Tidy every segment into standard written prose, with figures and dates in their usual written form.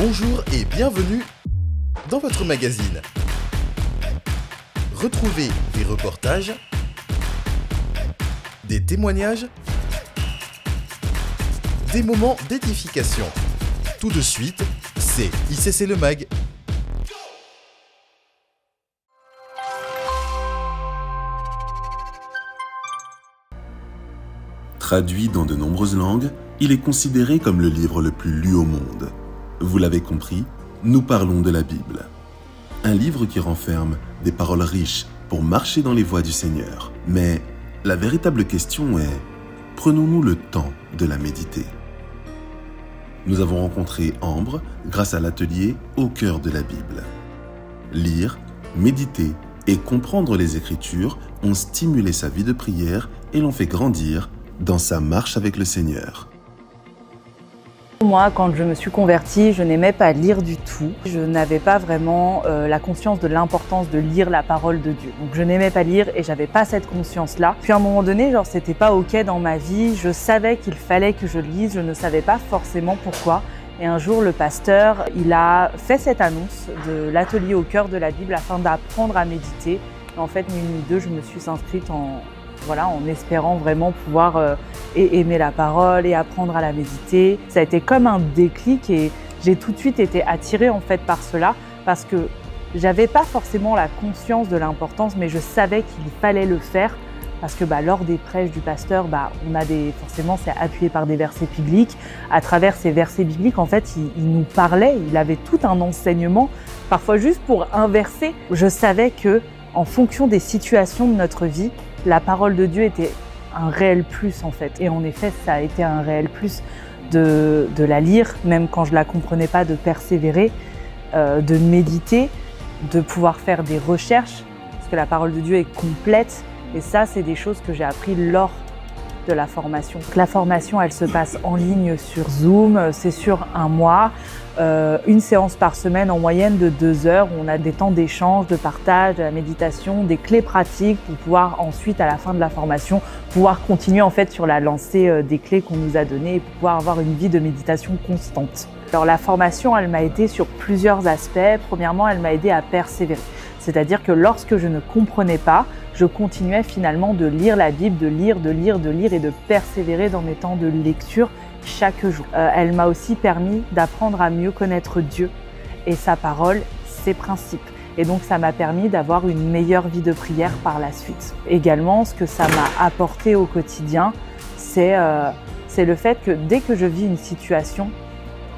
Bonjour et bienvenue dans votre magazine. Retrouvez des reportages, des témoignages, des moments d'édification. Tout de suite, c'est ICC le Mag. Traduit dans de nombreuses langues, il est considéré comme le livre le plus lu au monde. Vous l'avez compris, nous parlons de la Bible. Un livre qui renferme des paroles riches pour marcher dans les voies du Seigneur. Mais la véritable question est, prenons-nous le temps de la méditer? Nous avons rencontré Ambre grâce à l'atelier Au cœur de la Bible. Lire, méditer et comprendre les Écritures ont stimulé sa vie de prière et l'ont fait grandir dans sa marche avec le Seigneur. Moi, quand je me suis convertie, je n'aimais pas lire du tout. Je n'avais pas vraiment la conscience de l'importance de lire la parole de Dieu. Donc je n'aimais pas lire et j'avais pas cette conscience-là. Puis à un moment donné, c'était pas ok dans ma vie. Je savais qu'il fallait que je lise, je ne savais pas forcément pourquoi. Et un jour, le pasteur, il a fait cette annonce de l'atelier Au cœur de la Bible afin d'apprendre à méditer. Et en fait, ni une ni deux, je me suis inscrite en espérant vraiment pouvoir aimer la parole et apprendre à la méditer. Ça a été comme un déclic et j'ai tout de suite été attirée en fait par cela parce que j'avais pas forcément la conscience de l'importance, mais je savais qu'il fallait le faire parce que lors des prêches du pasteur, forcément c'est appuyé par des versets bibliques. À travers ces versets bibliques, en fait, il nous parlait, il avait tout un enseignement, parfois juste pour inverser. Je savais que en fonction des situations de notre vie, la parole de Dieu était un réel plus en fait. Et en effet, ça a été un réel plus de la lire, même quand je ne la comprenais pas, de persévérer, de méditer, de pouvoir faire des recherches, parce que la parole de Dieu est complète. Et ça, c'est des choses que j'ai appris lors de la formation. La formation, elle se passe en ligne sur Zoom, c'est sur un mois. Une séance par semaine en moyenne de 2 heures. On a des temps d'échange, de partage, de la méditation, des clés pratiques pour pouvoir ensuite, à la fin de la formation, pouvoir continuer en fait sur la lancée des clés qu'on nous a données et pouvoir avoir une vie de méditation constante. Alors la formation, elle m'a aidé sur plusieurs aspects. Premièrement, elle m'a aidé à persévérer. C'est-à-dire que lorsque je ne comprenais pas, je continuais finalement de lire la Bible, de lire et de persévérer dans mes temps de lecture chaque jour. Elle m'a aussi permis d'apprendre à mieux connaître Dieu et sa parole, ses principes. Et donc ça m'a permis d'avoir une meilleure vie de prière par la suite. Également, ce que ça m'a apporté au quotidien, c'est le fait que dès que je vis une situation,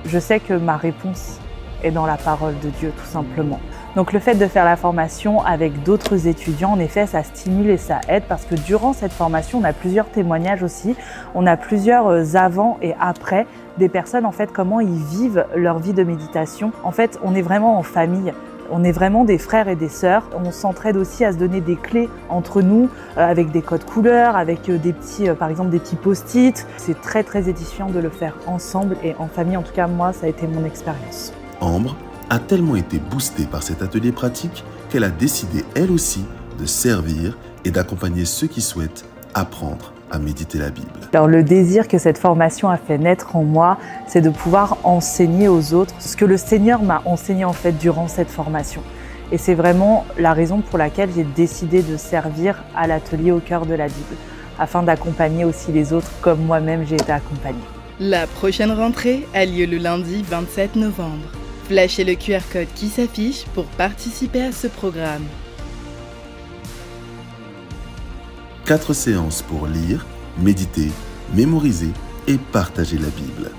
je sais que ma réponse est dans la parole de Dieu, tout simplement. Donc le fait de faire la formation avec d'autres étudiants, en effet, ça stimule et ça aide parce que durant cette formation, on a plusieurs témoignages aussi. On a plusieurs avant et après des personnes, en fait, comment ils vivent leur vie de méditation. En fait, on est vraiment en famille. On est vraiment des frères et des sœurs. On s'entraide aussi à se donner des clés entre nous avec des codes couleurs, avec des petits, par exemple des petits post-it. C'est très très édifiant de le faire ensemble et en famille. En tout cas, moi, ça a été mon expérience. Ambre a tellement été boostée par cet atelier pratique qu'elle a décidé elle aussi de servir et d'accompagner ceux qui souhaitent apprendre à méditer la Bible. Alors le désir que cette formation a fait naître en moi, c'est de pouvoir enseigner aux autres ce que le Seigneur m'a enseigné en fait durant cette formation. Et c'est vraiment la raison pour laquelle j'ai décidé de servir à l'atelier Au cœur de la Bible, afin d'accompagner aussi les autres comme moi-même j'ai été accompagnée. La prochaine rentrée a lieu le lundi 27 novembre. Flashez le QR code qui s'affiche pour participer à ce programme. 4 séances pour lire, méditer, mémoriser et partager la Bible.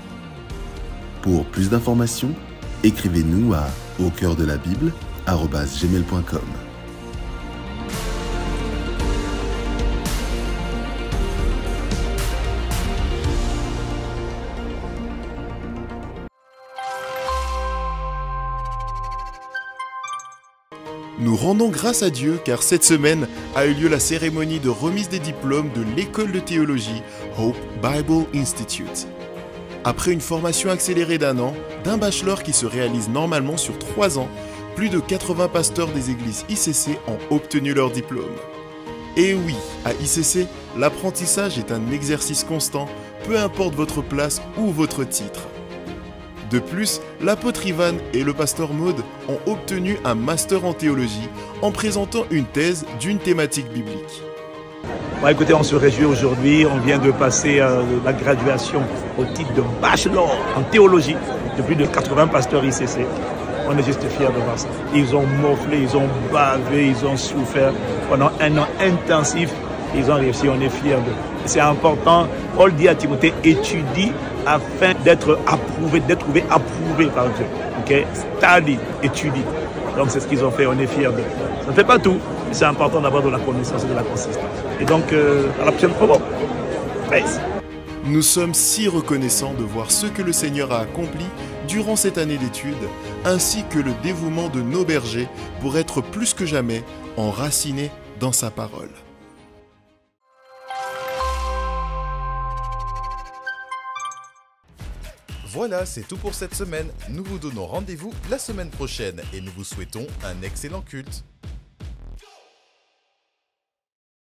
Pour plus d'informations, écrivez-nous à aucoeurdelabible@gmail.com. Nous rendons grâce à Dieu car cette semaine a eu lieu la cérémonie de remise des diplômes de l'école de théologie Hope Bible Institute. Après une formation accélérée d'1 an, d'un bachelor qui se réalise normalement sur 3 ans, plus de 80 pasteurs des églises ICC ont obtenu leur diplôme. Et oui, à ICC, l'apprentissage est un exercice constant, peu importe votre place ou votre titre. De plus, l'apôtre Ivan et le pasteur Maud ont obtenu un master en théologie en présentant une thèse d'une thématique biblique. Bon, écoutez, on se réjouit aujourd'hui, on vient de passer la graduation au titre de bachelor en théologie de plus de 80 pasteurs ICC. On est juste fiers de voir ça. Ils ont morflé, ils ont bavé, ils ont souffert pendant un an intensif. Ils ont réussi, on est fiers d'eux. C'est important, Paul dit à Timothée, étudie afin d'être approuvé, d'être trouvé approuvé par Dieu. Ok? Study, étudie. Donc c'est ce qu'ils ont fait, on est fiers d'eux. Ça ne fait pas tout, mais c'est important d'avoir de la connaissance et de la consistance. Et donc, à la prochaine promo. Peace. Nous sommes si reconnaissants de voir ce que le Seigneur a accompli durant cette année d'études, ainsi que le dévouement de nos bergers pour être plus que jamais enracinés dans sa parole. Voilà, c'est tout pour cette semaine. Nous vous donnons rendez-vous la semaine prochaine et nous vous souhaitons un excellent culte.